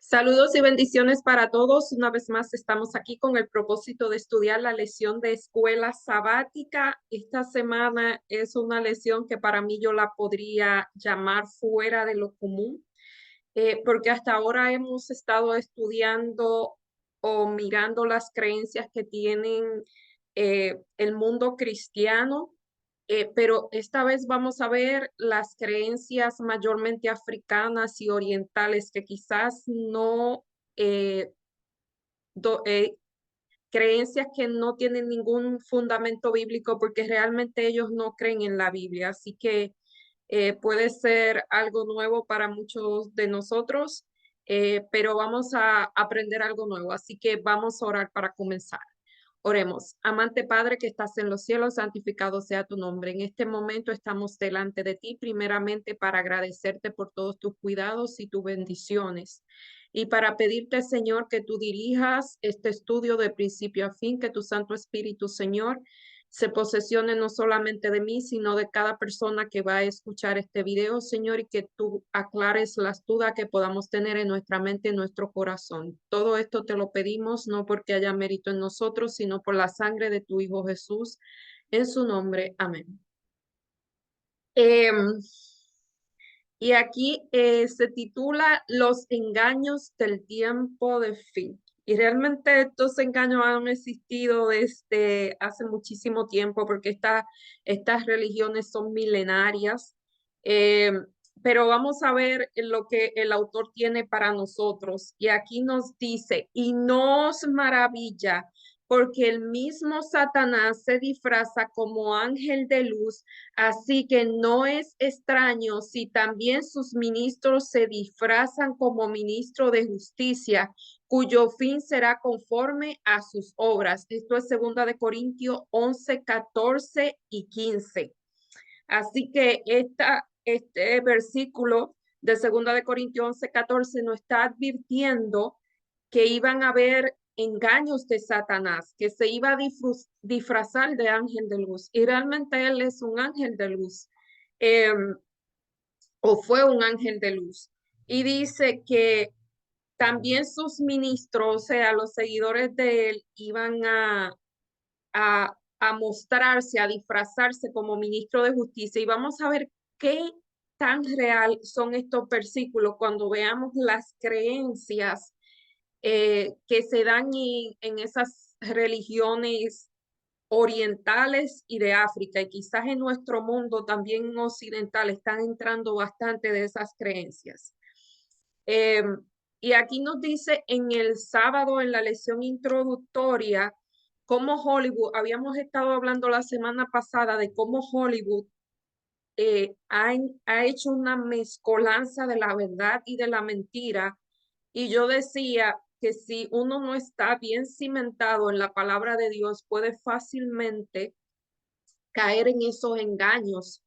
Saludos y bendiciones para todos. Una vez más estamos aquí con el propósito de estudiar la lección de escuela sabática. Esta semana es una lección que para mí yo la podría llamar fuera de lo común, porque hasta ahora hemos estado estudiando o mirando las creencias que tienen el mundo cristiano, pero esta vez vamos a ver las creencias mayormente africanas y orientales que quizás no, eh, do- eh, creencias que no tienen ningún fundamento bíblico porque realmente ellos no creen en la Biblia. Así que puede ser algo nuevo para muchos de nosotros, pero vamos a aprender algo nuevo. Así que vamos a orar para comenzar. Oremos. Amante Padre que estás en los cielos, santificado sea tu nombre. En este momento estamos delante de ti, primeramente para agradecerte por todos tus cuidados y tus bendiciones. Y para pedirte, Señor, que tú dirijas este estudio de principio a fin, que tu Santo Espíritu, Señor, se posesione no solamente de mí, sino de cada persona que va a escuchar este video, Señor, y que tú aclares las dudas que podamos tener en nuestra mente, en nuestro corazón. Todo esto te lo pedimos, no porque haya mérito en nosotros, sino por la sangre de tu Hijo Jesús. En su nombre, amén. Em, y aquí se titula Los engaños del tiempo de fin. Y realmente estos engaños han existido desde hace muchísimo tiempo porque estas religiones son milenarias. Eh, pero vamos a ver lo que el autor tiene para nosotros. Y aquí nos dice, y no os maravilla porque el mismo Satanás se disfraza como ángel de luz. Así que no es extraño si también sus ministros se disfrazan como ministro de justicia, cuyo fin será conforme a sus obras. Esto es 2 Corintios 11, 14 y 15. Así que este versículo de 2 Corintios 11, 14 nos está advirtiendo que iban a haber engaños de Satanás, que se iba a disfrazar de ángel de luz. Y realmente él es un ángel de luz, eh, o fue un ángel de luz. Y dice que también sus ministros, o sea, los seguidores de él, iban a mostrarse, a disfrazarse como ministro de justicia. Y vamos a ver qué tan real son estos versículos cuando veamos las creencias que se dan en esas religiones orientales y de África, y quizás en nuestro mundo también occidental están entrando bastante de esas creencias. Eh, y aquí nos dice en el sábado, en la lección introductoria, cómo Hollywood, habíamos estado hablando la semana pasada de cómo Hollywood ha hecho una mezcolanza de la verdad y de la mentira. Y yo decía que si uno no está bien cimentado en la palabra de Dios, puede fácilmente caer en esos engaños,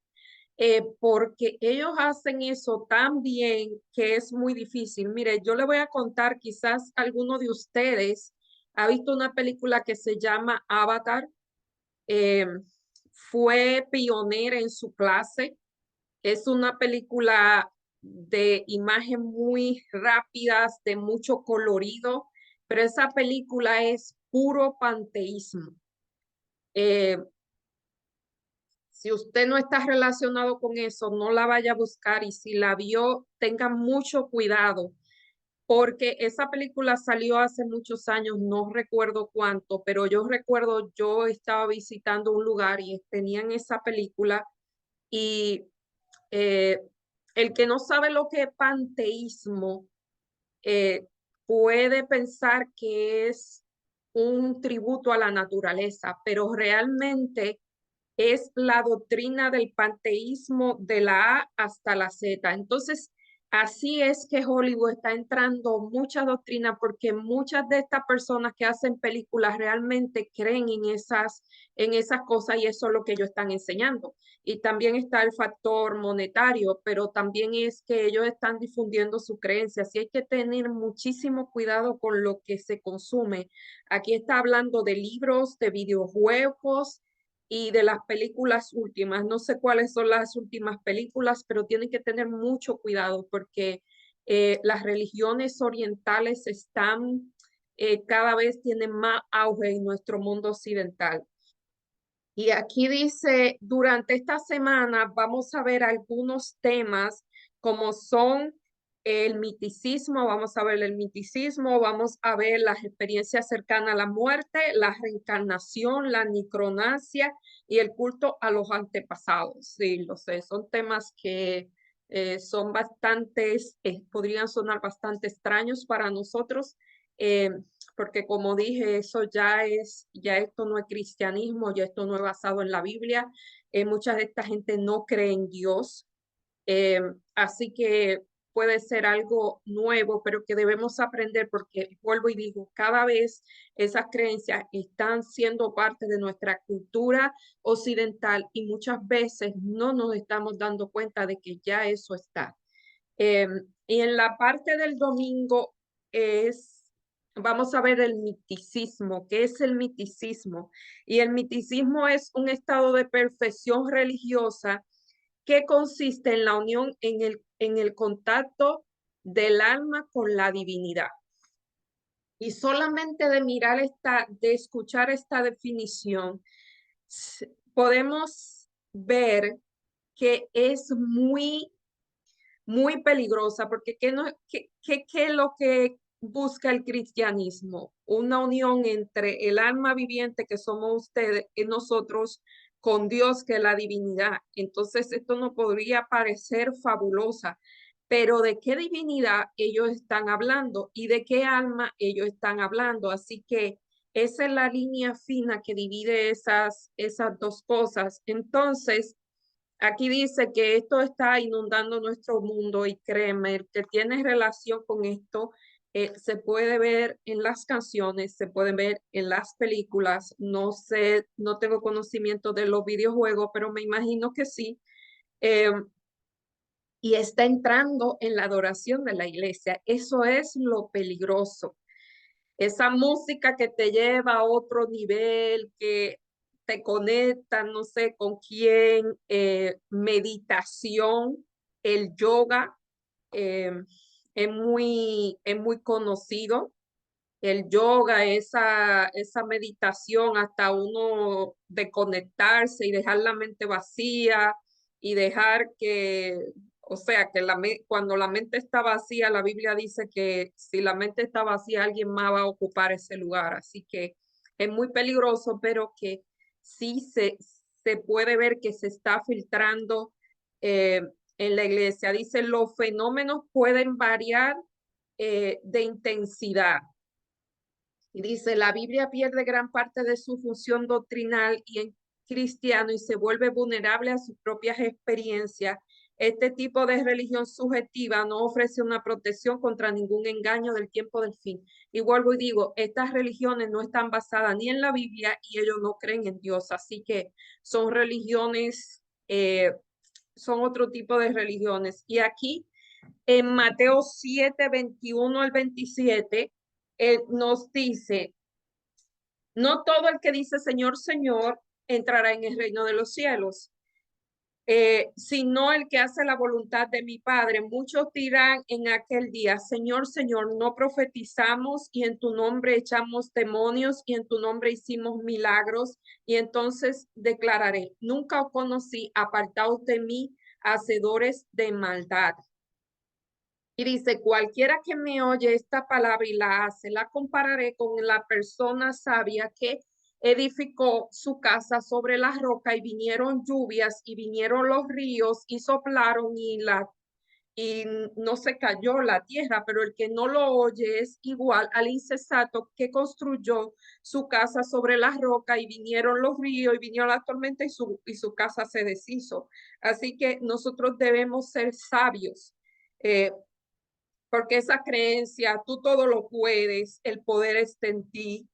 porque ellos hacen eso tan bien que es muy difícil. Mire, yo le voy a contar, quizás alguno de ustedes ha visto una película que se llama Avatar. eh, Fue pionera en su clase. Es una película de imagen muy rápidas, de mucho colorido, pero esa película es puro panteísmo. Eh, si usted no está relacionado con eso, no la vaya a buscar, y si la vio, tenga mucho cuidado, porque esa película salió hace muchos años, no recuerdo cuánto, pero yo recuerdo, yo estaba visitando un lugar y tenían esa película. Y eh, el que no sabe lo que es panteísmo eh, puede pensar que es un tributo a la naturaleza, pero realmente es la doctrina del panteísmo de la A hasta la Z. Entonces, así es que Hollywood está entrando mucha doctrina, porque muchas de estas personas que hacen películas realmente creen en esas cosas, y eso es lo que ellos están enseñando. Y también está el factor monetario, pero también es que ellos están difundiendo su creencia. Así hay que tener muchísimo cuidado con lo que se consume. Aquí está hablando de libros, de videojuegos y de las películas últimas. No sé cuáles son las últimas películas, pero tienen que tener mucho cuidado porque Las religiones orientales están cada vez tienen más auge en nuestro mundo occidental. Y aquí dice, durante esta semana vamos a ver algunos temas como son el miticismo, vamos a ver el miticismo, vamos a ver las experiencias cercanas a la muerte, la reencarnación, la necronancia y el culto a los antepasados. Sí, lo sé, son temas que son bastantes, podrían sonar bastante extraños para nosotros. eh, Porque como dije, eso ya esto no es cristianismo, ya esto no es basado en la Biblia. Mucha de esta gente no cree en Dios, eh, así que puede ser algo nuevo, pero que debemos aprender porque, vuelvo y digo, cada vez esas creencias están siendo parte de nuestra cultura occidental y muchas veces no nos estamos dando cuenta de que ya eso está. Eh, y en la parte del domingo vamos a ver el miticismo. ¿Qué es el miticismo? Y el miticismo es un estado de perfección religiosa que consiste en la unión, en el contacto del alma con la divinidad. Y solamente de mirar de escuchar esta definición, podemos ver que es muy peligrosa, porque ¿qué es lo que busca el cristianismo? Una unión entre el alma viviente que somos ustedes y nosotros con Dios, que es la divinidad. Entonces, esto no podría parecer fabulosa, pero ¿de qué divinidad ellos están hablando y de qué alma ellos están hablando? Así que esa es la línea fina que divide esas dos cosas. Entonces, aquí dice que esto está inundando nuestro mundo y créeme, el que tiene relación con esto se puede ver en las canciones, se puede ver en las películas. No sé, no tengo conocimiento de los videojuegos, pero me imagino que sí. Eh, y está entrando en la adoración de la iglesia. Eso es lo peligroso. Esa música que te lleva a otro nivel, que te conecta, no sé con quién, meditación, el yoga, eh, es muy conocido. El yoga, esa meditación, hasta uno de conectarse y dejar la mente vacía y dejar que, o sea, que cuando la mente está vacía, la Biblia dice que si la mente está vacía, alguien más va a ocupar ese lugar. Así que es muy peligroso, pero que sí se puede ver que se está filtrando eh, en la iglesia. Dice, los fenómenos pueden variar de intensidad. Y dice, la Biblia pierde gran parte de su función doctrinal y en cristiano y se vuelve vulnerable a sus propias experiencias. Este tipo de religión subjetiva no ofrece una protección contra ningún engaño del tiempo del fin. Y vuelvo y digo, estas religiones no están basadas ni en la Biblia y ellos no creen en Dios. Así que son religiones, son otro tipo de religiones. Y aquí en Mateo 7, 21 al 27, nos dice, no todo el que dice Señor, Señor, entrará en el reino de los cielos, sino el que hace la voluntad de mi Padre. Muchos dirán en aquel día, Señor, Señor, no profetizamos y en tu nombre echamos demonios y en tu nombre hicimos milagros. Y entonces declararé, nunca os conocí, apartaos de mí, hacedores de maldad. Y dice, cualquiera que me oye esta palabra y la hace, la compararé con la persona sabia que edificó su casa sobre la roca y vinieron lluvias y vinieron los ríos y soplaron y no se cayó la tierra, pero el que no lo oye es igual al insensato que construyó su casa sobre la roca y vinieron los ríos y vinieron la tormenta y su casa se deshizo. Así que nosotros debemos ser sabios. Porque esa creencia, tú todo lo puedes, el poder está en ti,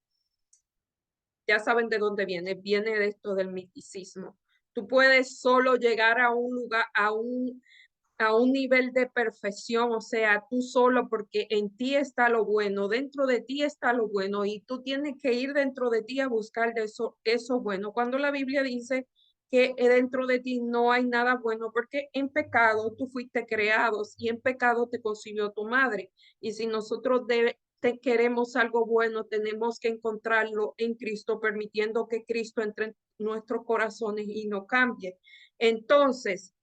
ya saben de dónde viene, viene de esto del misticismo. Tú puedes solo llegar a un lugar, a un nivel de perfección, o sea, tú solo porque en ti está lo bueno, dentro de ti está lo bueno y tú tienes que ir dentro de ti a buscar de eso bueno. Cuando la Biblia dice que dentro de ti no hay nada bueno, porque en pecado tú fuiste creados y en pecado te concibió tu madre. Y si nosotros queremos algo bueno, tenemos que encontrarlo en Cristo, permitiendo que Cristo entre en nuestros corazones y no cambie. Entonces,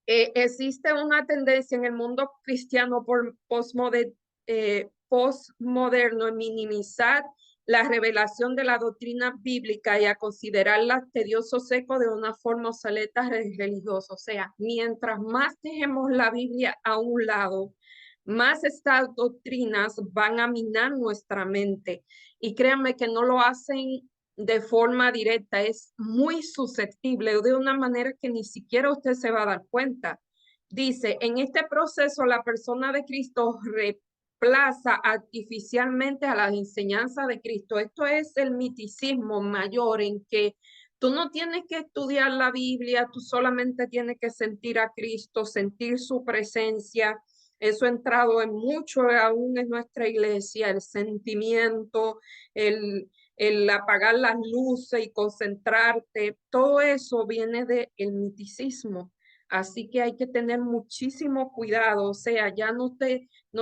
existe una tendencia en el mundo cristiano por postmoderno en minimizar la revelación de la doctrina bíblica y a considerarla tedioso seco de una forma obsoleta religiosa. O sea, mientras más dejemos la Biblia a un lado, más estas doctrinas van a minar nuestra mente. Y créanme que no lo hacen de forma directa, es muy susceptible de una manera que ni siquiera usted se va a dar cuenta. Dice, en este proceso la persona de Cristo reemplaza artificialmente a la enseñanza de Cristo. Esto es el miticismo mayor en que tú no tienes que estudiar la Biblia, tú solamente tienes que sentir a Cristo, sentir su presencia. Eso ha entrado en mucho aún en nuestra iglesia, el sentimiento, el apagar las luces y concentrarte, todo eso viene del miticismo. Así que hay que tener muchísimo cuidado, o sea, ya no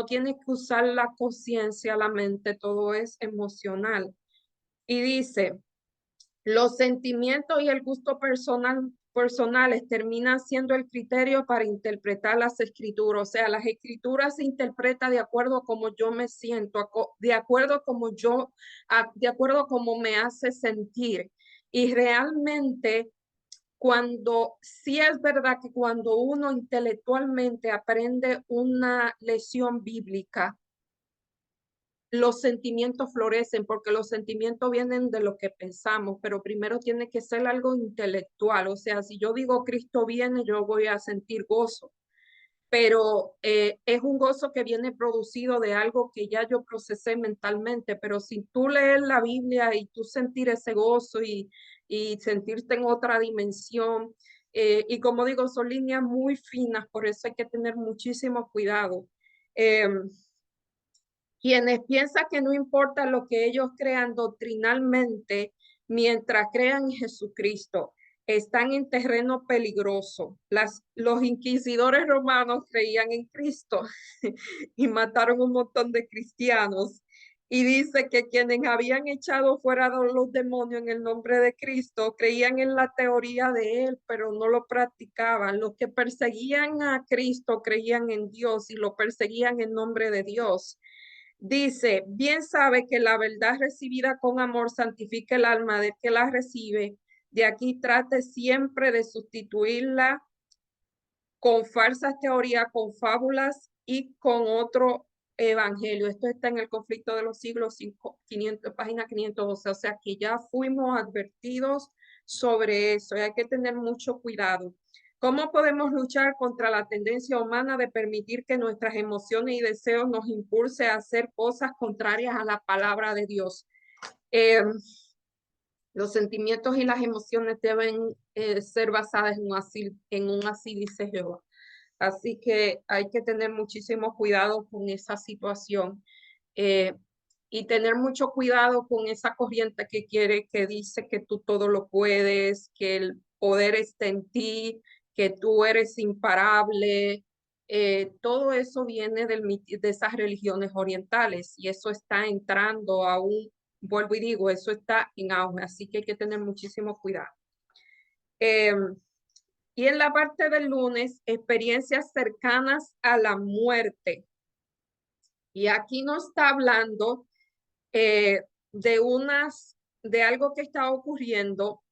tienes que usar la conciencia, la mente, todo es emocional. Y dice, los sentimientos y el gusto personales terminan siendo el criterio para interpretar las escrituras. O sea, las escrituras se interpretan de acuerdo a cómo yo me siento, de acuerdo a de acuerdo a cómo me hace sentir. Y realmente, sí es verdad que cuando uno intelectualmente aprende una lección bíblica, los sentimientos florecen porque los sentimientos vienen de lo que pensamos, pero primero tiene que ser algo intelectual. O sea, si yo digo Cristo viene, yo voy a sentir gozo, pero es un gozo que viene producido de algo que ya yo procesé mentalmente. Pero si tú lees la Biblia y tú sentir ese gozo y sentirte en otra dimensión, y como digo, son líneas muy finas, por eso hay que tener muchísimo cuidado. Quienes piensan que no importa lo que ellos crean doctrinalmente, mientras crean en Jesucristo, están en terreno peligroso. Los inquisidores romanos creían en Cristo y mataron un montón de cristianos. Y dice que quienes habían echado fuera a los demonios en el nombre de Cristo creían en la teoría de él, pero no lo practicaban. Los que perseguían a Cristo creían en Dios y lo perseguían en nombre de Dios. Dice, bien sabe que la verdad recibida con amor santifica el alma del que la recibe. De aquí trate siempre de sustituirla con falsas teorías, con fábulas y con otro evangelio. Esto está en el conflicto de los siglos 500, página 512. O sea que ya fuimos advertidos sobre eso y hay que tener mucho cuidado. ¿Cómo podemos luchar contra la tendencia humana de permitir que nuestras emociones y deseos nos impulse a hacer cosas contrarias a la palabra de Dios? Los sentimientos y las emociones deben ser basadas en un así dice Jehová. Así que hay que tener muchísimo cuidado con esa situación eh, y tener mucho cuidado con esa corriente que dice que tú todo lo puedes, que el poder está en ti, que tú eres imparable. Todo eso viene de esas religiones orientales y eso está entrando aún, vuelvo y digo, eso está en auge, así que hay que tener muchísimo cuidado. Y en la parte del lunes, experiencias cercanas a la muerte. Y aquí nos está hablando eh, de de algo que está ocurriendo.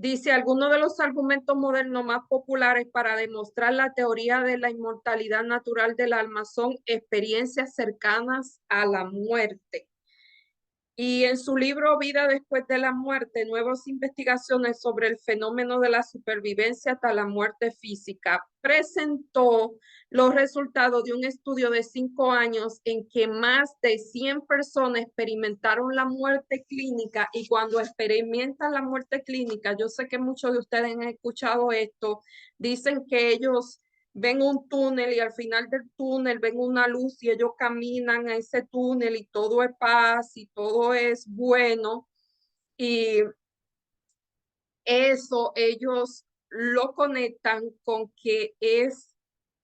Dice, algunos de los argumentos modernos más populares para demostrar la teoría de la inmortalidad natural del alma son experiencias cercanas a la muerte. Y en su libro Vida después de la muerte, nuevas investigaciones sobre el fenómeno de la supervivencia hasta la muerte física, presentó los resultados de un estudio de 5 años en que más de 100 personas experimentaron la muerte clínica y cuando experimentan la muerte clínica, yo sé que muchos de ustedes han escuchado esto, dicen que ellos ven un túnel y al final del túnel ven una luz y ellos caminan a ese túnel y todo es paz y todo es bueno. Y eso ellos lo conectan con que es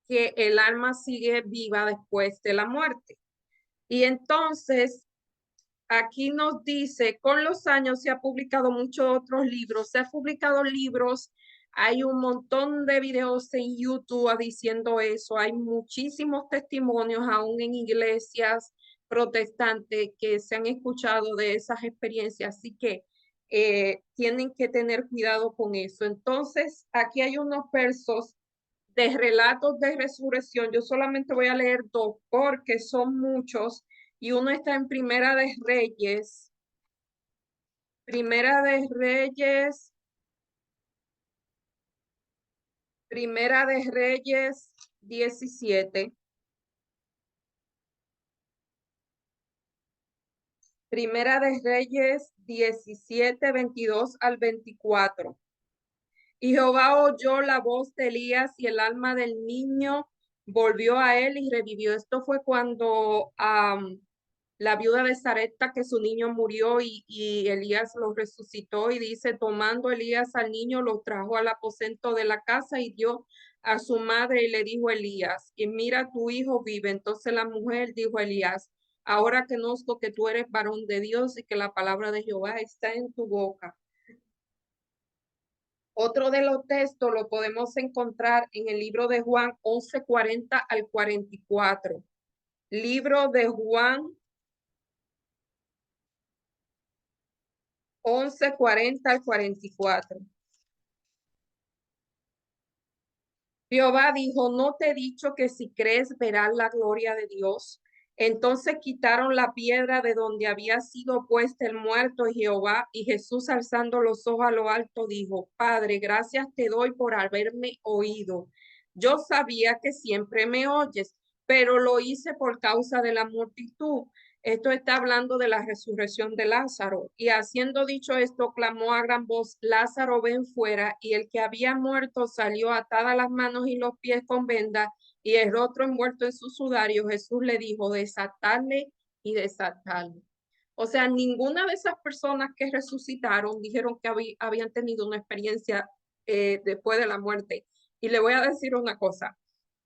que el alma sigue viva después de la muerte. Y entonces aquí nos dice, con los años se ha publicado muchos otros libros, se han publicado libros, hay un montón de videos en YouTube diciendo eso, hay muchísimos testimonios aún en iglesias protestantes que se han escuchado de esas experiencias, así que tienen que tener cuidado con eso. Entonces, aquí hay unos versos de relatos de resurrección. Yo solamente voy a leer dos porque son muchos y uno está en Primera de Reyes, Primera de Reyes 17, Primera de Reyes 17, 22 al 24. Y Jehová oyó la voz de Elías y el alma del niño volvió a él y revivió. Esto fue cuando la viuda de Sarepta, que su niño murió y Elías lo resucitó y dice, tomando Elías al niño, lo trajo al aposento de la casa y dio a su madre y le dijo a Elías, y mira, tu hijo vive. Entonces la mujer dijo a Elías, ahora conozco que tú eres varón de Dios y que la palabra de Jehová está en tu boca. Otro de los textos lo podemos encontrar en el libro de Juan 11:40 al 44. Libro de Juan 11:40 al 44. Jehová dijo, ¿no te he dicho que si crees verás la gloria de Dios? Entonces quitaron la piedra de donde había sido puesto el muerto y Jehová y Jesús alzando los ojos a lo alto dijo, Padre, gracias te doy por haberme oído. Yo sabía que siempre me oyes, pero lo hice por causa de la multitud. Esto está hablando de la resurrección de Lázaro. Y haciendo dicho esto, clamó a gran voz, Lázaro, ven fuera. Y el que había muerto salió atada las manos y los pies con vendas y el rostro envuelto en su sudario. Jesús le dijo, desatarle y desatarle. O sea, ninguna de esas personas que resucitaron dijeron que habían tenido una experiencia después de la muerte. Y le voy a decir una cosa,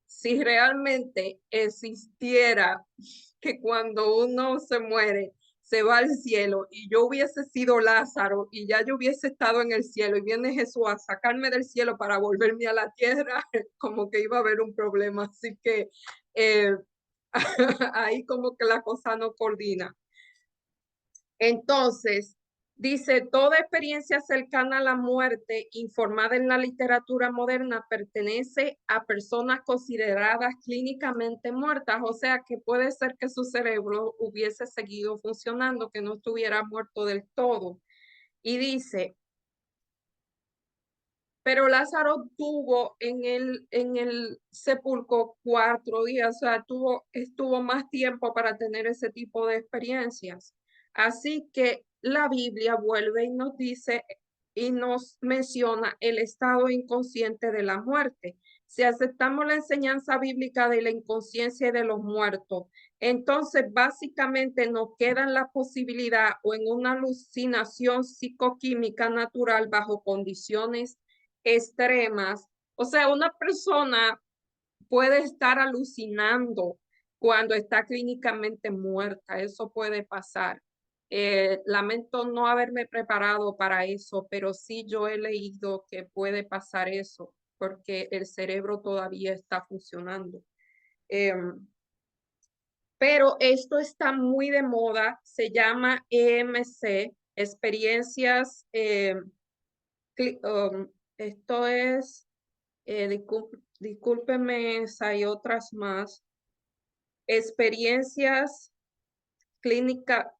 si realmente existiera que cuando uno se muere, se va al cielo y yo hubiese sido Lázaro y ya yo hubiese estado en el cielo y viene Jesús a sacarme del cielo para volverme a la tierra, como que iba a haber un problema. Así que eh, ahí como que la cosa no coordina. Entonces, dice, toda experiencia cercana a la muerte informada en la literatura moderna pertenece a personas consideradas clínicamente muertas, o sea que puede ser que su cerebro hubiese seguido funcionando, que no estuviera muerto del todo. Y dice, pero Lázaro tuvo en el sepulcro 4 días, o sea, estuvo más tiempo para tener ese tipo de experiencias. Así que la Biblia vuelve y nos dice y nos menciona el estado inconsciente de la muerte. Si aceptamos la enseñanza bíblica de la inconsciencia de los muertos, entonces básicamente nos queda la posibilidad o en una alucinación psicoquímica natural bajo condiciones extremas. O sea, una persona puede estar alucinando cuando está clínicamente muerta. Eso puede pasar. Lamento no haberme preparado para eso, pero sí yo he leído que puede pasar eso porque el cerebro todavía está funcionando. Eh, pero esto está muy de moda, se llama EMC, experiencias, esto es discúlpeme, hay otras más. Experiencias clínica,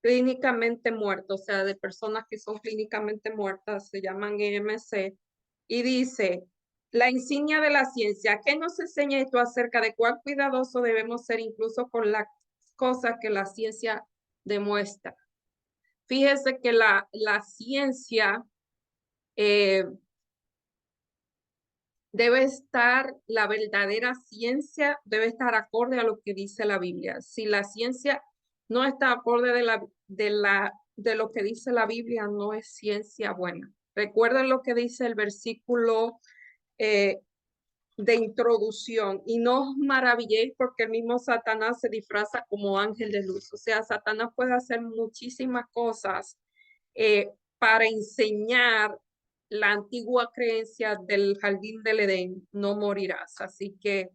clínicamente muertas, o sea, de personas que son clínicamente muertas, se llaman EMC, y dice, la insignia de la ciencia, ¿qué nos enseña esto acerca de cuán cuidadoso debemos ser incluso con las cosas que la ciencia demuestra? Fíjese que la ciencia eh, debe estar, la verdadera ciencia debe estar acorde a lo que dice la Biblia. Si la ciencia no está acorde de lo que dice la Biblia, no es ciencia buena. Recuerden lo que dice el versículo eh, de introducción, y no os maravilléis porque el mismo Satanás se disfraza como ángel de luz. O sea, Satanás puede hacer muchísimas cosas para enseñar la antigua creencia del jardín del Edén: no morirás. Así que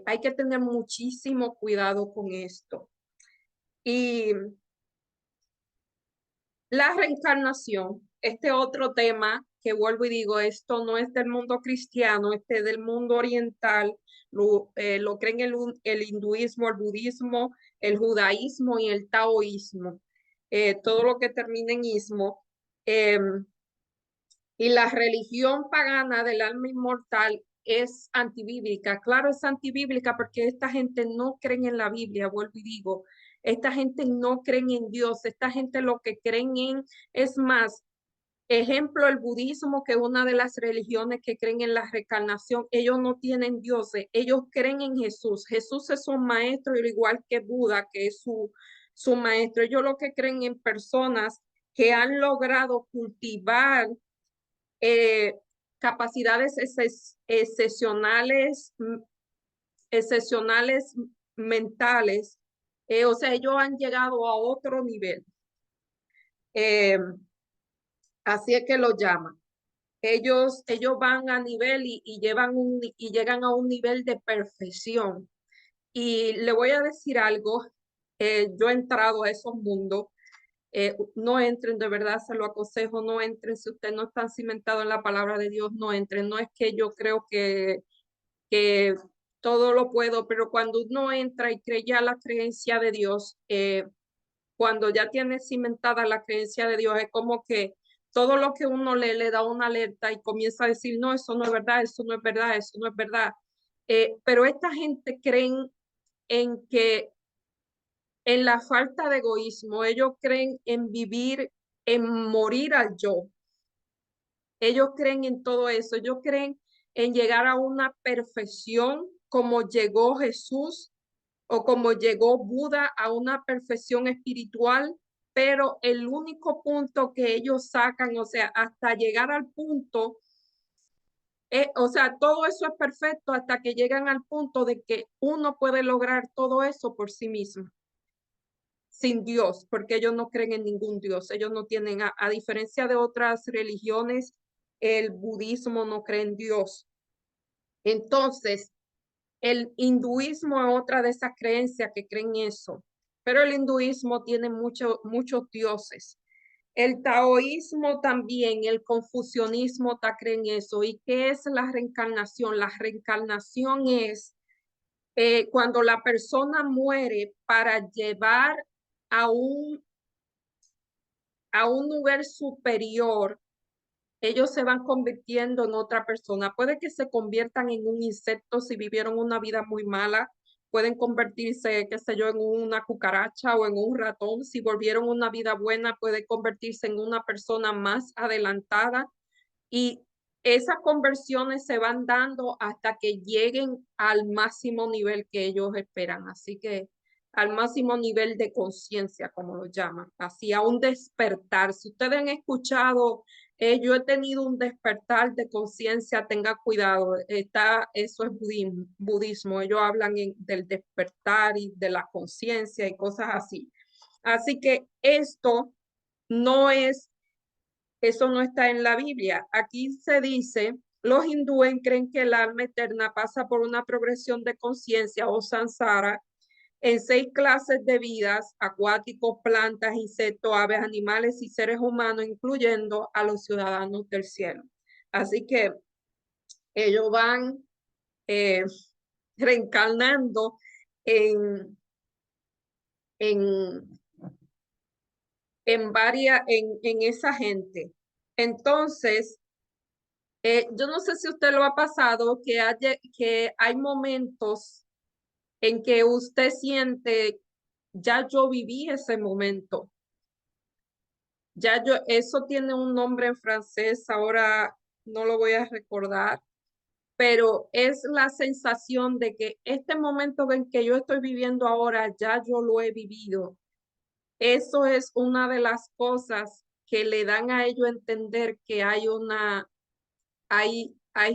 hay que tener muchísimo cuidado con esto. Y la reencarnación, este otro tema que vuelvo y digo, esto no es del mundo cristiano, este es del mundo oriental, lo creen el hinduismo, el budismo, el judaísmo y el taoísmo, todo lo que termina en ismo. Eh, y la religión pagana del alma inmortal es antibíblica. Claro, es antibíblica porque esta gente no cree en la Biblia, vuelvo y digo. Esta gente no cree en Dios. Esta gente lo que creen en es más. Ejemplo, el budismo, que es una de las religiones que creen en la reencarnación. Ellos no tienen dioses, ellos creen en Jesús. Jesús es un maestro, al igual que Buda, que es su maestro. Ellos lo que creen en personas que han logrado cultivar eh, capacidades excepcionales, excepcionales mentales. O sea, ellos han llegado a otro nivel. Eh, Así es que lo llaman. Ellos van a nivel y llegan a un nivel de perfección. Y le voy a decir algo, yo he entrado a esos mundos. No entren, de verdad se lo aconsejo, no entren. Si usted no está cimentado en la palabra de Dios, no entren. No es que yo creo que todo lo puedo, pero cuando uno entra y cree ya la creencia de Dios, cuando ya tiene cimentada la creencia de Dios, es como que todo lo que uno le da una alerta y comienza a decir: no, eso no es verdad, eso no es verdad, eso no es verdad. Pero esta gente creen en que en la falta de egoísmo, ellos creen en vivir, en morir al yo. Ellos creen en todo eso, ellos creen en llegar a una perfección como llegó Jesús o como llegó Buda a una perfección espiritual, pero el único punto que ellos sacan, o sea, hasta llegar al punto, o sea, todo eso es perfecto hasta que llegan al punto de que uno puede lograr todo eso por sí mismo, sin Dios, porque ellos no creen en ningún Dios. Ellos no tienen, a diferencia de otras religiones, el budismo no cree en Dios. Entonces, el hinduismo es otra de esas creencias que creen eso, pero el hinduismo tiene muchos dioses. El taoísmo también, el confucianismo creen eso. ¿Y qué es la reencarnación? La reencarnación es cuando la persona muere para llevar a a un lugar superior. Ellos se van convirtiendo en otra persona. Puede que se conviertan en un insecto si vivieron una vida muy mala. Pueden convertirse, qué sé yo, en una cucaracha o en un ratón. Si volvieron una vida buena, puede convertirse en una persona más adelantada. Y esas conversiones se van dando hasta que lleguen al máximo nivel que ellos esperan. Así que al máximo nivel de conciencia, como lo llaman, así a un despertar. Si ustedes han escuchado, yo he tenido un despertar de conciencia, tenga cuidado, eso es budismo. Ellos hablan del despertar y de la conciencia y cosas así. Así que esto no es eso no está en la Biblia. Aquí se dice: los hindúes creen que el alma eterna pasa por una progresión de conciencia o samsara en 6 clases de vidas: acuáticos, plantas, insectos, aves, animales y seres humanos, incluyendo a los ciudadanos del cielo. Así que ellos van eh, reencarnando en, en, en esa gente. Entonces, yo no sé si usted lo ha pasado, que hay momentos en que usted siente: ya yo viví ese momento, eso tiene un nombre en francés, ahora no lo voy a recordar, pero es la sensación de que este momento en que yo estoy viviendo ahora, ya yo lo he vivido. Eso es una de las cosas que le dan a ellos entender que hay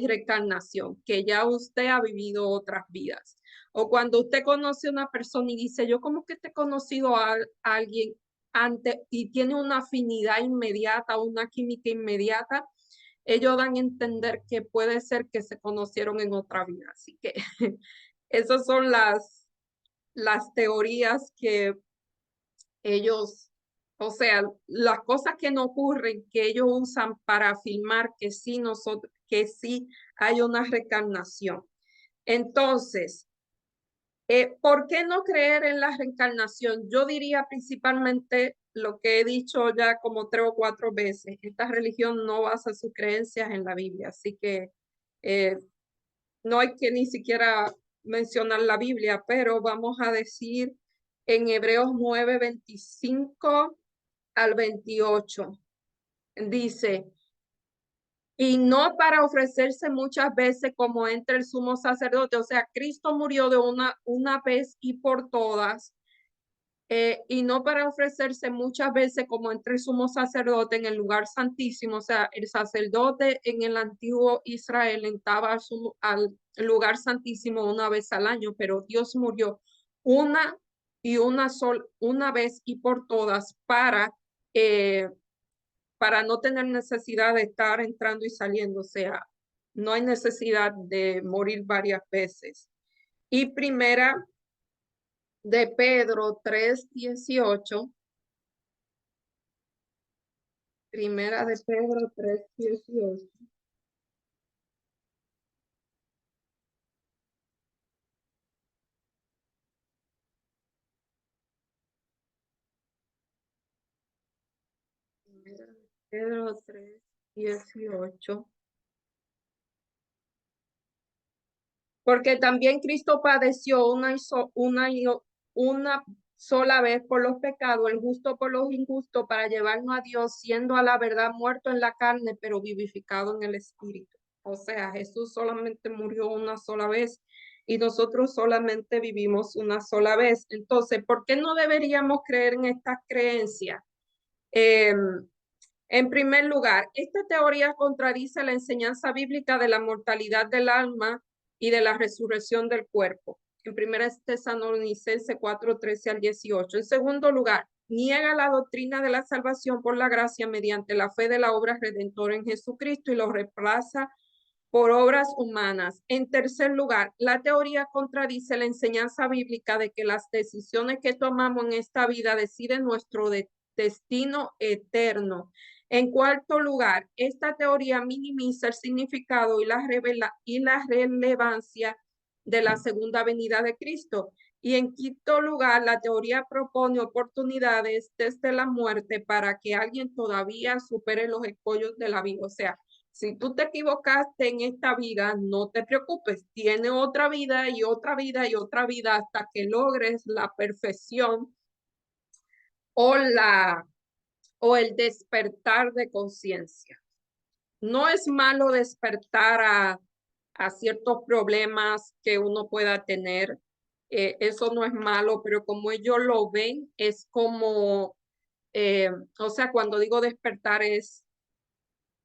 reencarnación, que ya usted ha vivido otras vidas. O cuando usted conoce a una persona y dice, yo como que te he conocido a alguien antes y tiene una afinidad inmediata, una química inmediata, ellos dan a entender que puede ser que se conocieron en otra vida. Así que esas son las teorías que ellos, o sea, las cosas que no ocurren, que ellos usan para afirmar que sí, que sí hay una reencarnación. Entonces, ¿por qué no creer en la reencarnación? Yo diría principalmente lo que he dicho ya como 3 o 4 veces. Esta religión no basa sus creencias en la Biblia, así que eh, no hay que ni siquiera mencionar la Biblia, pero vamos a decir en Hebreos 9:25 al 28. Dice, y no para ofrecerse muchas veces como entre el sumo sacerdote, o sea, Cristo murió de una vez y por todas, y no para ofrecerse muchas veces como entre el sumo sacerdote en el lugar santísimo, o sea, el sacerdote en el antiguo Israel entraba al lugar santísimo una vez al año, pero Dios murió una una vez y por todas para no tener necesidad de estar entrando y saliendo, o sea, no hay necesidad de morir varias veces. Y primera de Pedro 3:18. Primera de Pedro 3:18. Primera de Pedro 3:18. Porque también Cristo padeció una sola vez por los pecados, el justo por los injustos, para llevarnos a Dios, siendo a la verdad muerto en la carne, pero vivificado en el Espíritu. O sea, Jesús solamente murió una sola vez y nosotros solamente vivimos una sola vez. Entonces, ¿por qué no deberíamos creer en estas creencias? Eh, En primer lugar, esta teoría contradice la enseñanza bíblica de la mortalidad del alma y de la resurrección del cuerpo. En primera Tesalonicenses 4:13 al 18. En segundo lugar, niega la doctrina de la salvación por la gracia mediante la fe de la obra redentora en Jesucristo y lo reemplaza por obras humanas. En tercer lugar, la teoría contradice la enseñanza bíblica de que las decisiones que tomamos en esta vida deciden nuestro destino eterno. En cuarto lugar, esta teoría minimiza el significado y la relevancia de la segunda venida de Cristo. Y en quinto lugar, la teoría propone oportunidades desde la muerte para que alguien todavía supere los escollos de la vida. O sea, si tú te equivocaste en esta vida, no te preocupes, tiene otra vida y otra vida y otra vida hasta que logres la perfección o o el despertar de conciencia. No es malo despertar a ciertos problemas que uno pueda tener. Eso no es malo, pero como ellos lo ven, es como, eh, o sea, cuando digo despertar es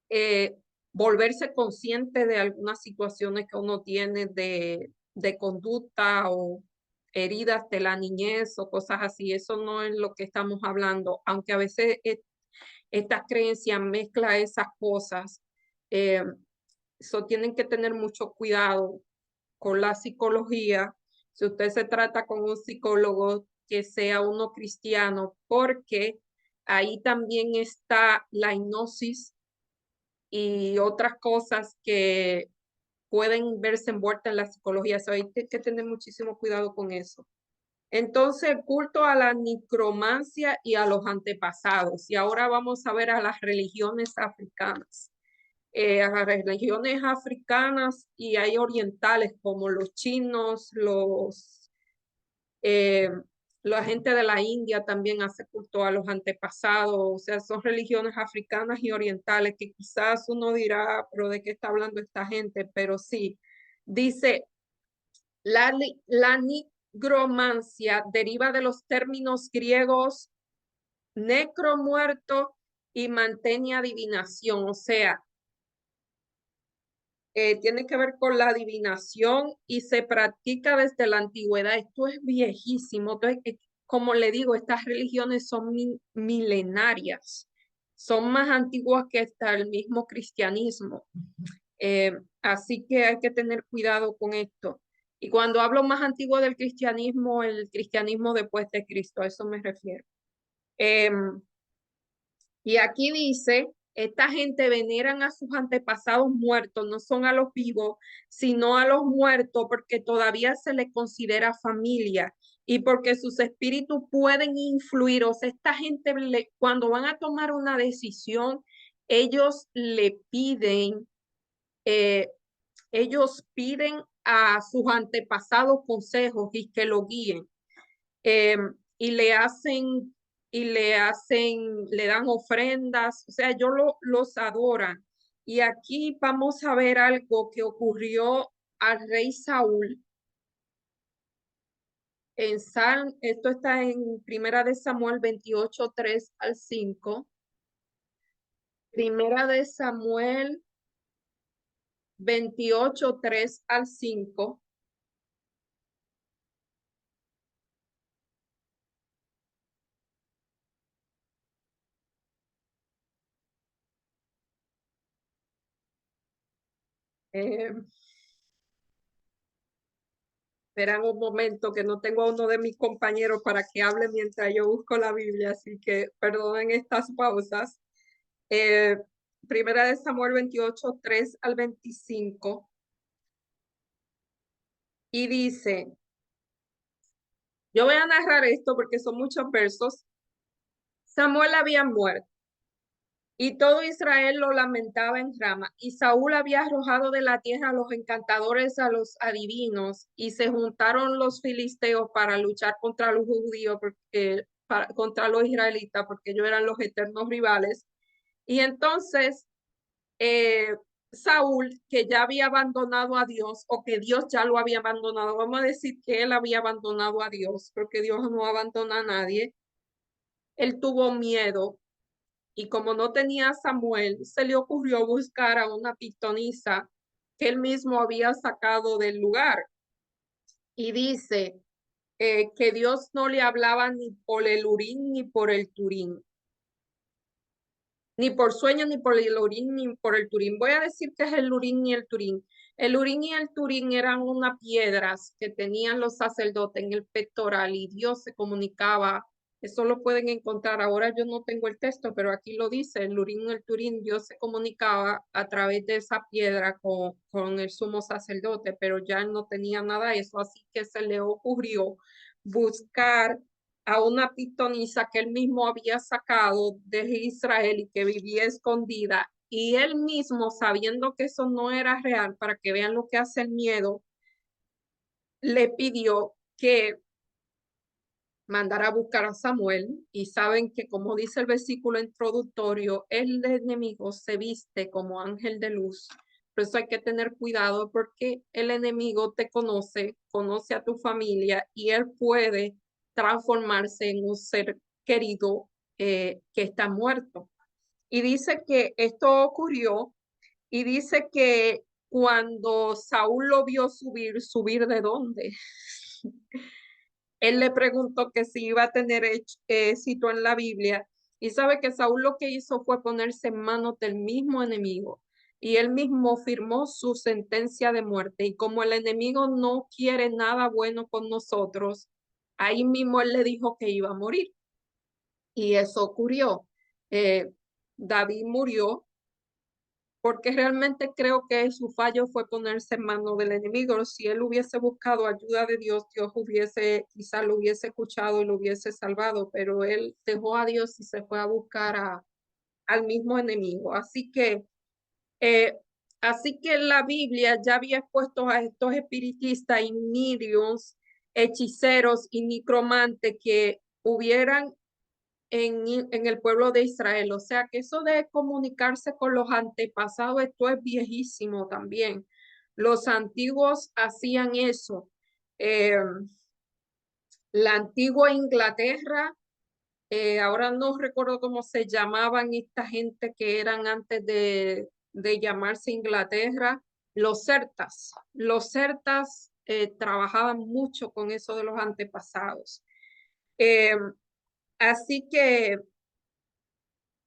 eh, volverse consciente de algunas situaciones que uno tiene de conducta o heridas de la niñez o cosas así. Eso no es lo que estamos hablando, aunque a veces estas creencias mezclan esas cosas. Eh, tienen que tener mucho cuidado con la psicología. Si usted se trata con un psicólogo, que sea uno cristiano, porque ahí también está la hipnosis y otras cosas que pueden verse envueltas en la psicología. So, hay que tener muchísimo cuidado con eso. Entonces, el culto a la necromancia y a los antepasados. Y ahora vamos a ver a las religiones africanas. A las religiones africanas y hay orientales como los chinos, eh, la gente de la India también hace culto a los antepasados, o sea, son religiones africanas y orientales que quizás uno dirá, pero ¿de qué está hablando esta gente? Pero sí, dice, la nigromancia deriva de los términos griegos necro muerto y mantiene adivinación, o sea, tiene que ver con la adivinación y se practica desde la antigüedad. Esto es viejísimo. Entonces, como le digo, estas religiones son milenarias, son más antiguas que hasta el mismo cristianismo. Así que hay que tener cuidado con esto. Y cuando hablo más antiguo del cristianismo, el cristianismo después de Cristo, a eso me refiero. Y aquí dice, esta gente veneran a sus antepasados muertos, no son a los vivos, sino a los muertos, porque todavía se les considera familia y porque sus espíritus pueden influir. O sea, esta gente cuando van a tomar una decisión, ellos le piden, eh, ellos piden a sus antepasados consejos y que lo guíen. eh, y le hacen, le dan ofrendas, o sea, los adoran. Y aquí vamos a ver algo que ocurrió al rey Saúl. Esto está en Primera de Samuel 28, 3 al 5. Primera de Samuel 28, 3 al 5. Eh, Esperan un momento que no tengo a uno de mis compañeros para que hable mientras yo busco la Biblia, así que perdonen estas pausas. Eh, Primera de Samuel 28, 3 al 25. Y dice, yo voy a narrar esto porque son muchos versos. Samuel había muerto y todo Israel lo lamentaba en Rama. Y Saúl había arrojado de la tierra a los encantadores, a los adivinos, y se juntaron los filisteos para luchar contra los judíos, contra los israelitas, porque ellos eran los eternos rivales. Y entonces eh, Saúl, que ya había abandonado a Dios, o que Dios ya lo había abandonado, vamos a decir que él había abandonado a Dios, porque Dios no abandona a nadie, él tuvo miedo y como no tenía a Samuel, se le ocurrió buscar a una pitonisa que él mismo había sacado del lugar. Y dice que Dios no le hablaba ni por el Urín ni por el Turín, ni por sueño, ni por el Urín, ni por el Turín. Voy a decir que es el Urín y el Turín. El Urín y el Turín eran unas piedras que tenían los sacerdotes en el pectoral y Dios se comunicaba. Eso lo pueden encontrar. Ahora yo no tengo el texto, pero aquí lo dice, el Urín y el Turín, Dios se comunicaba a través de esa piedra con el sumo sacerdote, pero ya no tenía nada de eso, así que se le ocurrió buscar a una pitonisa que él mismo había sacado de Israel y que vivía escondida. Y él mismo, sabiendo que eso no era real, para que vean lo que hace el miedo, le pidió que mandara a buscar a Samuel. Y saben que, como dice el versículo introductorio, el enemigo se viste como ángel de luz. Por eso hay que tener cuidado porque el enemigo te conoce, conoce a tu familia y él puede transformarse en un ser querido que está muerto. Y dice que esto ocurrió y dice que cuando Saúl lo vio subir, ¿subir de dónde? Él le preguntó que si iba a tener éxito en la Biblia y sabe que Saúl lo que hizo fue ponerse en manos del mismo enemigo y él mismo firmó su sentencia de muerte y como el enemigo no quiere nada bueno con nosotros, ahí mismo él le dijo que iba a morir y eso ocurrió. David murió porque realmente creo que su fallo fue ponerse en manos del enemigo. Si él hubiese buscado ayuda de Dios, Dios hubiese, quizás lo hubiese escuchado y lo hubiese salvado, pero él dejó a Dios y se fue a buscar al mismo enemigo. Eh, así que la Biblia ya había expuesto a estos espiritistas y mediums, hechiceros y necromantes que hubieran en el pueblo de Israel. O sea que eso de comunicarse con los antepasados, esto es viejísimo también. Los antiguos hacían eso. La antigua Inglaterra Ahora no recuerdo cómo se llamaban esta gente que eran antes de llamarse Inglaterra, los celtas. Los celtas trabajaban mucho con eso de los antepasados. Eh, Así que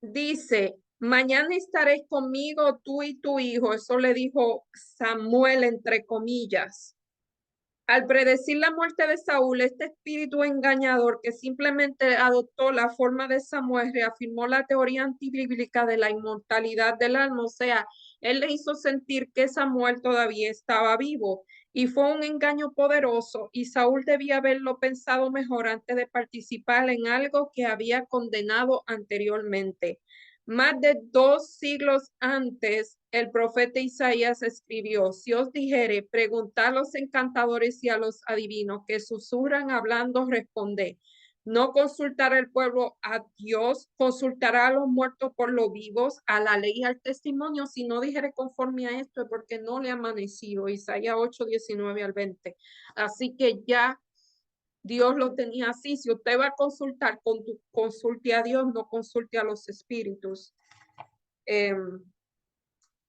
dice, mañana estaréis conmigo tú y tu hijo. Eso le dijo Samuel, entre comillas. Al predecir la muerte de Saúl, este espíritu engañador que simplemente adoptó la forma de Samuel reafirmó la teoría antibíblica de la inmortalidad del alma. O sea, él le hizo sentir que Samuel todavía estaba vivo y fue un engaño poderoso y Saúl debía haberlo pensado mejor antes de participar en algo que había condenado anteriormente. Más de 2 siglos antes, el profeta Isaías escribió, si os dijere, preguntad a los encantadores y a los adivinos que susurran hablando, responded. No consultará el pueblo a Dios, consultará a los muertos por los vivos, a la ley y al testimonio. Si no dijere conforme a esto es porque no le ha amanecido. Isaías 8, 19 al 20. Así que ya Dios lo tenía así. Si usted va a consultar, consulte a Dios, no consulte a los espíritus.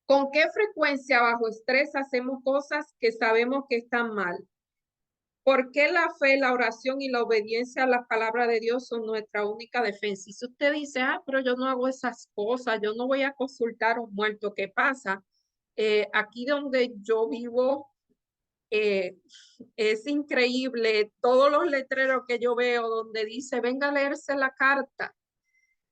¿Con qué frecuencia bajo estrés hacemos cosas que sabemos que están mal? ¿Por qué la fe, la oración y la obediencia a la palabra de Dios son nuestra única defensa? Y si usted dice, pero yo no hago esas cosas, yo no voy a consultar a un muerto, ¿qué pasa? Aquí donde yo vivo, eh, es increíble todos los letreros que yo veo donde dice, venga a leerse la carta.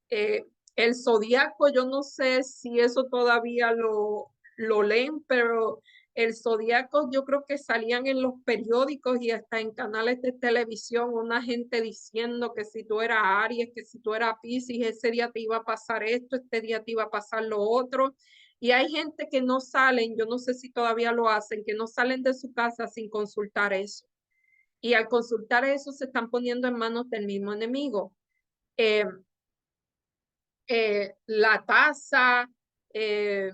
El zodiaco, yo no sé si eso todavía lo leen, pero el zodiaco yo creo que salían en los periódicos y hasta en canales de televisión una gente diciendo que si tú eras Aries, que si tú eras Piscis, ese día te iba a pasar esto, este día te iba a pasar lo otro. Y hay gente que no salen, yo no sé si todavía lo hacen, que no salen de su casa sin consultar eso. Y al consultar eso se están poniendo en manos del mismo enemigo. Eh, la taza, eh,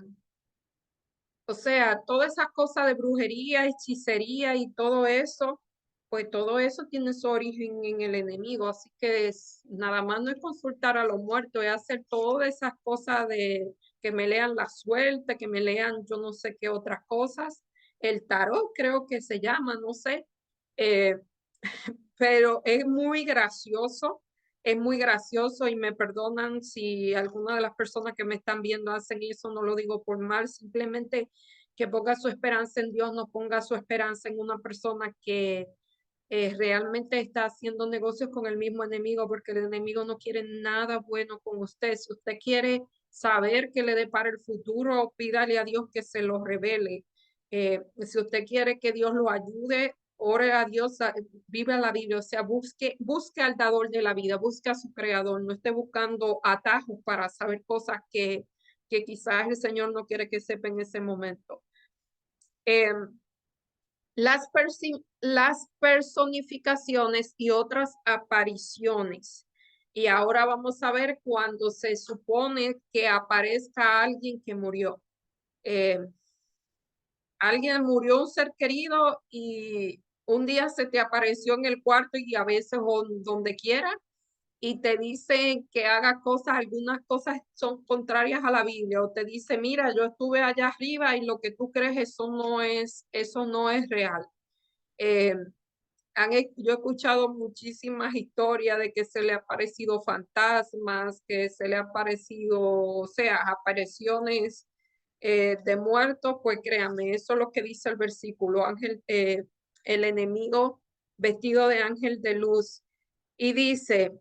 o sea, todas esas cosas de brujería, hechicería y todo eso, pues todo eso tiene su origen en el enemigo. Así que nada más no es consultar a los muertos, es hacer todas esas cosas de que me lean la suerte, que me lean yo no sé qué otras cosas. El tarot creo que se llama, no sé. Eh, pero es muy gracioso y me perdonan si alguna de las personas que me están viendo hacen eso, no lo digo por mal, simplemente que ponga su esperanza en Dios, no ponga su esperanza en una persona que realmente está haciendo negocios con el mismo enemigo, porque el enemigo no quiere nada bueno con usted. Si usted quiere saber qué le depara el futuro, pídale a Dios que se lo revele. Si usted quiere que Dios lo ayude, ore a Dios, vive la Biblia, o sea, busque al dador de la vida, busque a su creador, no esté buscando atajos para saber cosas que quizás el Señor no quiere que sepa en ese momento. Eh, las personificaciones y otras apariciones. Y ahora vamos a ver cuando se supone que aparezca alguien que murió. Eh, Alguien murió, un ser querido, y un día se te apareció en el cuarto y a veces donde quiera y te dice que haga cosas, algunas cosas son contrarias a la Biblia, o te dice, mira, yo estuve allá arriba y lo que tú crees, eso no es real. Eh, yo he escuchado muchísimas historias de que se le ha aparecido fantasmas, que se le ha aparecido, o sea, apariciones de muertos, pues créanme, eso es lo que dice el versículo, el enemigo vestido de ángel de luz. Y dice,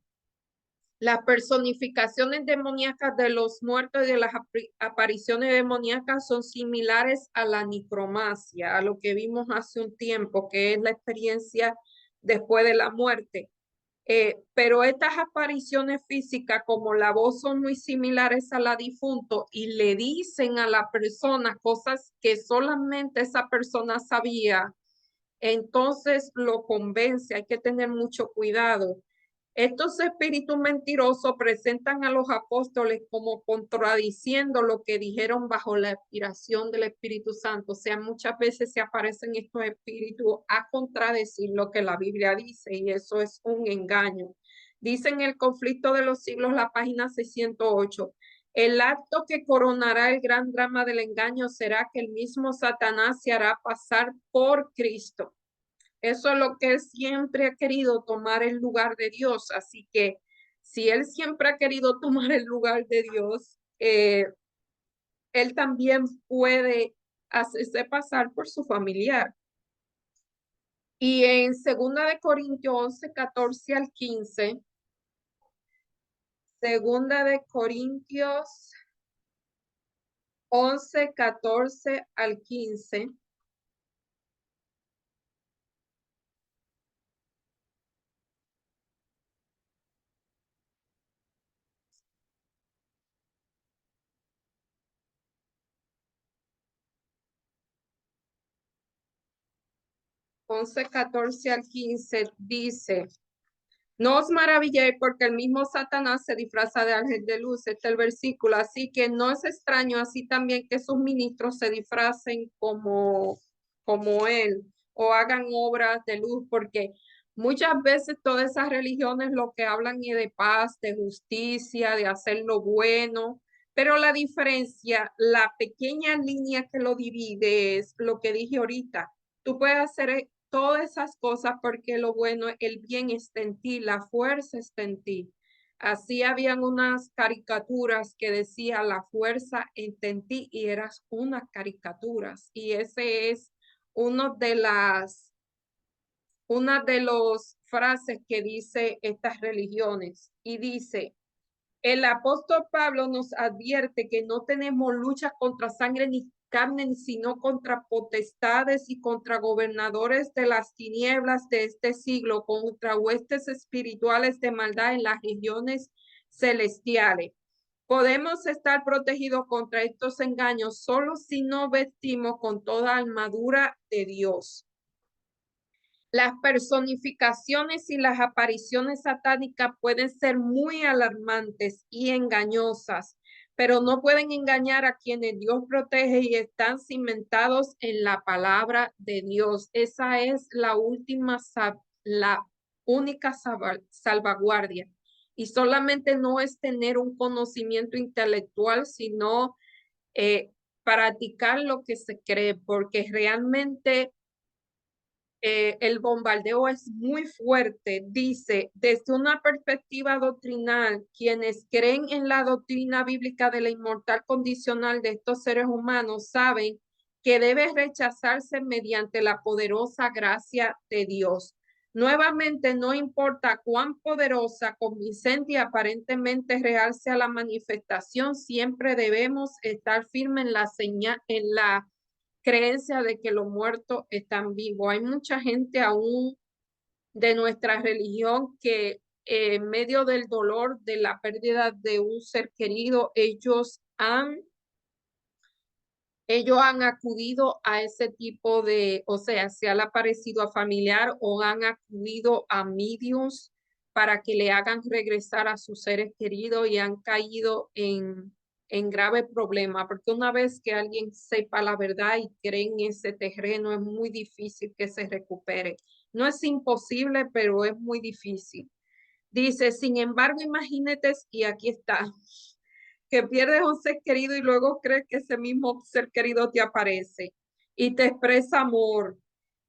las personificaciones demoníacas de los muertos y de las apariciones demoníacas son similares a la necromancia, a lo que vimos hace un tiempo, que es la experiencia después de la muerte. Pero estas apariciones físicas, como la voz, son muy similares a la difunto y le dicen a la persona cosas que solamente esa persona sabía, entonces lo convence. Hay que tener mucho cuidado. Estos espíritus mentirosos presentan a los apóstoles como contradiciendo lo que dijeron bajo la inspiración del Espíritu Santo. O sea, muchas veces se aparecen estos espíritus a contradecir lo que la Biblia dice y eso es un engaño. Dice en El conflicto de los siglos, la página 608. El acto que coronará el gran drama del engaño será que el mismo Satanás se hará pasar por Cristo. Eso es lo que él siempre ha querido, tomar el lugar de Dios. Así que si él siempre ha querido tomar el lugar de Dios, él también puede hacerse pasar por su familiar. Y en 2 Corintios 11, 14 al 15, 2 Corintios 11, 14 al 15, 11, 14 al 15 dice: no os maravilléis porque el mismo Satanás se disfraza de ángel de luz. Este es el versículo. Así que no es extraño así también que sus ministros se disfracen como él o hagan obras de luz, porque muchas veces todas esas religiones lo que hablan es de paz, de justicia, de hacer lo bueno, pero la diferencia, la pequeña línea que lo divide es lo que dije ahorita. Tú puedes hacer todas esas cosas porque lo bueno, el bien está en ti, la fuerza está en ti. Así habían unas caricaturas que decía la fuerza está en ti y eras unas caricaturas. Y ese es uno de una de los frases que dice estas religiones. Y dice: el apóstol Pablo nos advierte que no tenemos lucha contra sangre ni carne, sino contra potestades y contra gobernadores de las tinieblas de este siglo, contra huestes espirituales de maldad en las regiones celestiales. Podemos estar protegidos contra estos engaños solo si no vestimos con toda armadura de Dios. Las personificaciones y las apariciones satánicas pueden ser muy alarmantes y engañosas, pero no pueden engañar a quienes Dios protege y están cimentados en la palabra de Dios. Esa es la única salvaguardia. Y solamente no es tener un conocimiento intelectual, sino practicar lo que se cree, porque realmente el bombardeo es muy fuerte. Dice: desde una perspectiva doctrinal, quienes creen en la doctrina bíblica de la inmortal condicional de estos seres humanos saben que debe rechazarse mediante la poderosa gracia de Dios. Nuevamente, no importa cuán poderosa, convincente y aparentemente real sea la manifestación, siempre debemos estar firmes en la señal, en la creencia de que los muertos están vivos. Hay mucha gente aún de nuestra religión que en medio del dolor de la pérdida de un ser querido, ellos han acudido a ese tipo de, o sea, se han aparecido a familiar o han acudido a medios para que le hagan regresar a sus seres queridos y han caído en grave problema, porque una vez que alguien sepa la verdad y cree en ese terreno, es muy difícil que se recupere. No es imposible, pero es muy difícil. Dice: sin embargo, imagínate, y aquí está, que pierdes un ser querido y luego crees que ese mismo ser querido te aparece y te expresa amor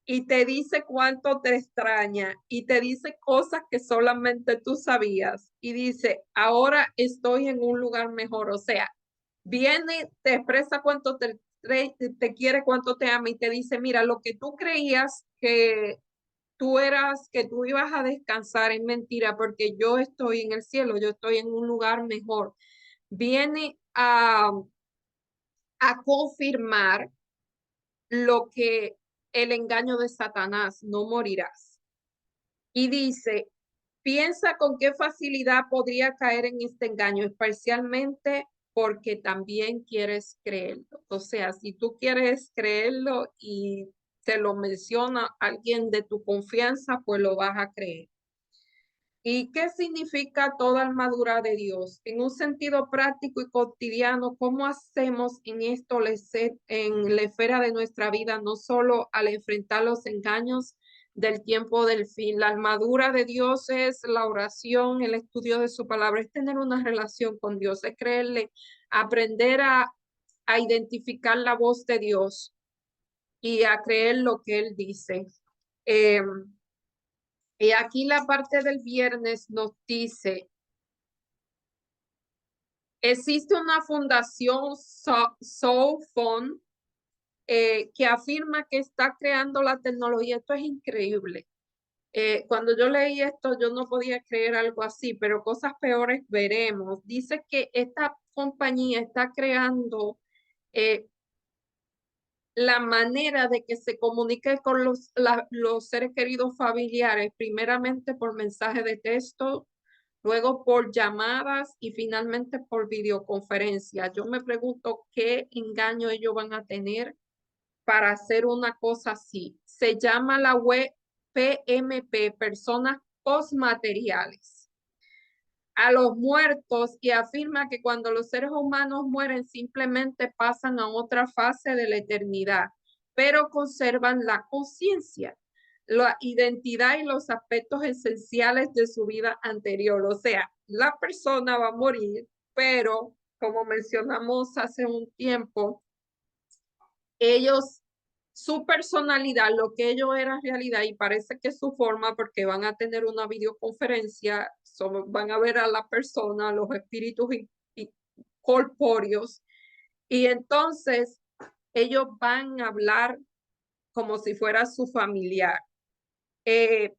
y te dice cuánto te extraña y te dice cosas que solamente tú sabías y dice: ahora estoy en un lugar mejor. O sea, viene, te expresa cuánto te quiere, cuánto te ama y te dice: mira, lo que tú creías que tú ibas a descansar es mentira, porque yo estoy en el cielo, yo estoy en un lugar mejor. Viene a confirmar lo que el engaño de Satanás: no morirás. Y dice: piensa con qué facilidad podría caer en este engaño, especialmente porque también quieres creerlo. O sea, si tú quieres creerlo y te lo menciona alguien de tu confianza, pues lo vas a creer. ¿Y qué significa toda armadura de Dios? En un sentido práctico y cotidiano, ¿cómo hacemos en esto en la esfera de nuestra vida, no solo al enfrentar los engaños del tiempo del fin. La armadura de Dios es la oración, el estudio de su palabra, es tener una relación con Dios, es creerle, aprender a identificar la voz de Dios y a creer lo que Él dice. Eh, y aquí la parte del viernes nos dice, existe una fundación Soul Fund que afirma que está creando la tecnología. Esto es increíble. Cuando yo leí esto, yo no podía creer algo así, pero cosas peores veremos. Dice que esta compañía está creando la manera de que se comunique con los seres queridos familiares, primeramente por mensaje de texto, luego por llamadas y finalmente por videoconferencia. Yo me pregunto qué engaño ellos van a tener para hacer una cosa así. Se llama la web PMP, Personas Postmateriales, a los muertos, y afirma que cuando los seres humanos mueren simplemente pasan a otra fase de la eternidad, pero conservan la conciencia, la identidad y los aspectos esenciales de su vida anterior. O sea, la persona va a morir, pero como mencionamos hace un tiempo, ellos, su personalidad, lo que ellos eran realidad, y parece que su forma, porque van a tener una videoconferencia, van a ver a la persona, los espíritus y corpóreos, y entonces ellos van a hablar como si fuera su familiar. Eh,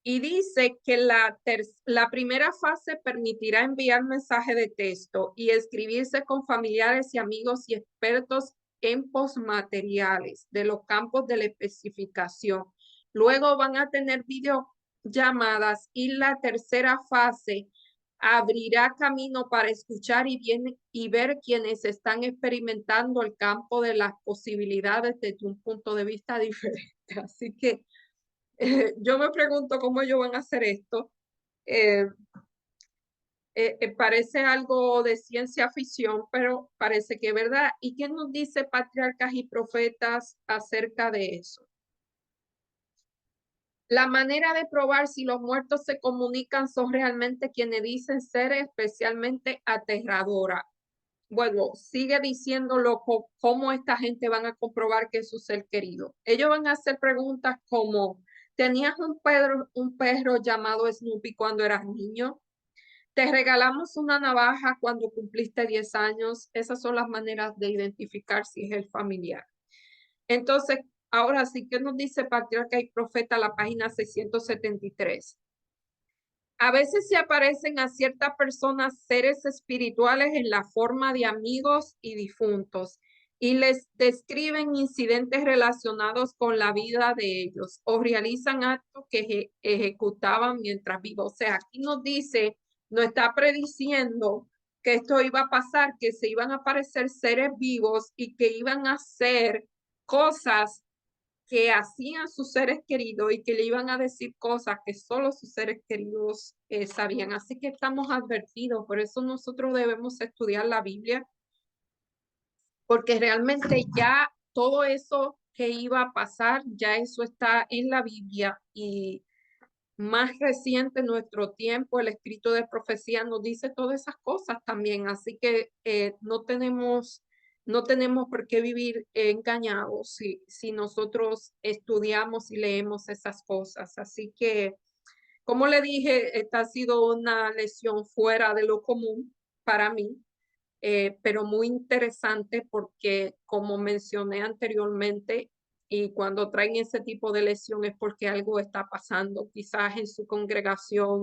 y dice que la primera fase permitirá enviar mensaje de texto y escribirse con familiares y amigos y expertos en postmateriales de los campos de la especificación. Luego van a tener videollamadas y la tercera fase abrirá camino para escuchar y ver quienes están experimentando el campo de las posibilidades desde un punto de vista diferente. Así que yo me pregunto cómo ellos van a hacer esto. Eh, parece algo de ciencia ficción, pero parece que es verdad. ¿Y qué nos dice Patriarcas y Profetas acerca de eso? La manera de probar si los muertos se comunican son realmente quienes dicen ser especialmente aterradora. Bueno, sigue diciéndolo cómo esta gente van a comprobar que es su ser querido. Ellos van a hacer preguntas como, ¿tenías un perro llamado Snoopy cuando eras niño? ¿Te regalamos una navaja cuando cumpliste 10 años? Esas son las maneras de identificar si es el familiar. Entonces, ahora sí que nos dice Patriarca y Profeta, la página 673. A veces se aparecen a ciertas personas seres espirituales en la forma de amigos y difuntos y les describen incidentes relacionados con la vida de ellos o realizan actos que ejecutaban mientras vivos. O sea, aquí nos dice, nos está prediciendo que esto iba a pasar, que se iban a aparecer seres vivos y que iban a hacer cosas que hacían sus seres queridos y que le iban a decir cosas que solo sus seres queridos sabían. Así que estamos advertidos, por eso nosotros debemos estudiar la Biblia, porque realmente ya todo eso que iba a pasar, ya eso está en la Biblia, y más reciente en nuestro tiempo, el escrito de profecía nos dice todas esas cosas también. Así que no tenemos por qué vivir engañados si nosotros estudiamos y leemos esas cosas. Así que, como le dije, esta ha sido una lección fuera de lo común para mí, pero muy interesante porque, como mencioné anteriormente, y cuando traen ese tipo de lesión es porque algo está pasando. Quizás en su congregación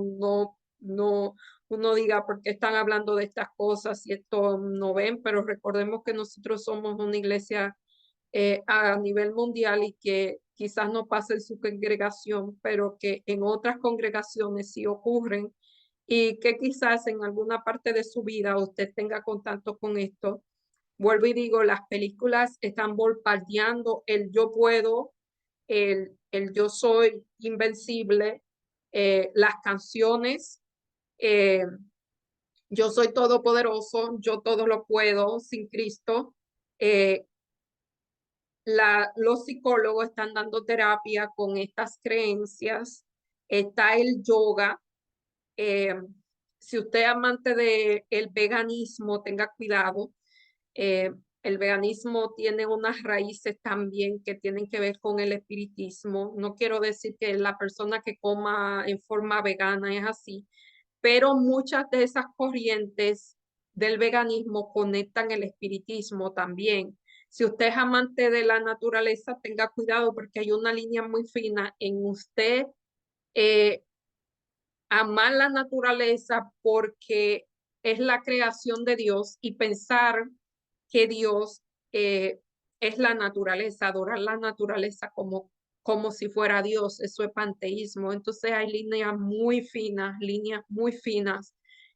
uno diga por qué están hablando de estas cosas y esto no ven, pero recordemos que nosotros somos una iglesia a nivel mundial y que quizás no pase en su congregación, pero que en otras congregaciones sí ocurren, y que quizás en alguna parte de su vida usted tenga contacto con esto. Vuelvo y digo, las películas están bombardeando el yo puedo, el yo soy invencible, las canciones, eh, yo soy todopoderoso, yo todo lo puedo sin Cristo. los psicólogos están dando terapia con estas creencias. Está el yoga. Eh, si usted es amante del veganismo, tenga cuidado. Eh, el veganismo tiene unas raíces también que tienen que ver con el espiritismo. No quiero decir que la persona que coma en forma vegana es así, pero muchas de esas corrientes del veganismo conectan el espiritismo también. Si usted es amante de la naturaleza, tenga cuidado porque hay una línea muy fina en usted eh, amar la naturaleza porque es la creación de Dios y pensar que Dios es la naturaleza, adorar la naturaleza como si fuera Dios, eso es panteísmo. Entonces hay líneas muy finas,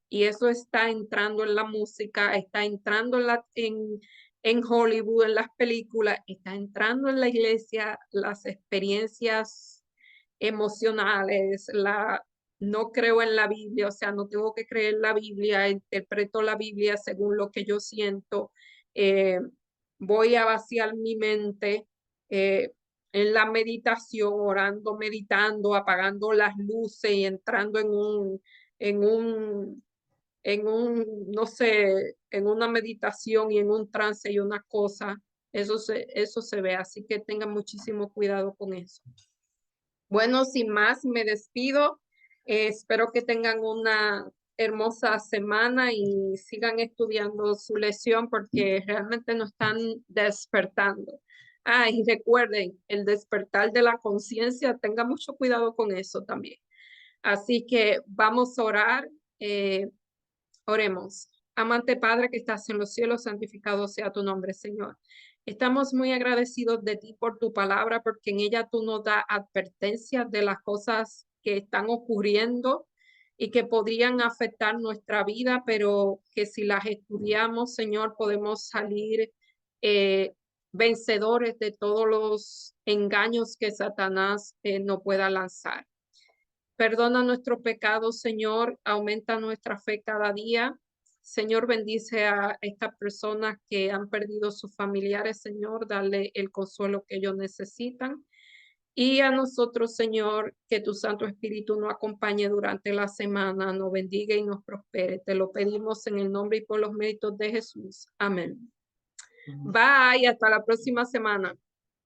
y eso está entrando en la música, está entrando en Hollywood, en las películas, está entrando en la iglesia, las experiencias emocionales, no creo en la Biblia, o sea, no tengo que creer en la Biblia, interpreto la Biblia según lo que yo siento, eh, voy a vaciar mi mente en la meditación, orando, meditando, apagando las luces y entrando en un, no sé, en una meditación y en un trance y una cosa. Eso se ve, así que tengan muchísimo cuidado con eso. Bueno, sin más, me despido. Espero que tengan una hermosa semana y sigan estudiando su lección porque realmente no están despertando. Ah, y recuerden, el despertar de la conciencia, tenga mucho cuidado con eso también. Así que vamos a orar. Oremos. Amante Padre que estás en los cielos, santificado sea tu nombre, Señor. Estamos muy agradecidos de ti por tu palabra, porque en ella tú nos das advertencias de las cosas que están ocurriendo y que podrían afectar nuestra vida, pero que si las estudiamos, Señor, podemos salir eh, vencedores de todos los engaños que Satanás no pueda lanzar. Perdona nuestro pecado, Señor, aumenta nuestra fe cada día. Señor, bendice a estas personas que han perdido sus familiares, Señor, dale el consuelo que ellos necesitan. Y a nosotros, Señor, que tu Santo Espíritu nos acompañe durante la semana, nos bendiga y nos prospere. Te lo pedimos en el nombre y por los méritos de Jesús. Amén. Bye, hasta la próxima semana.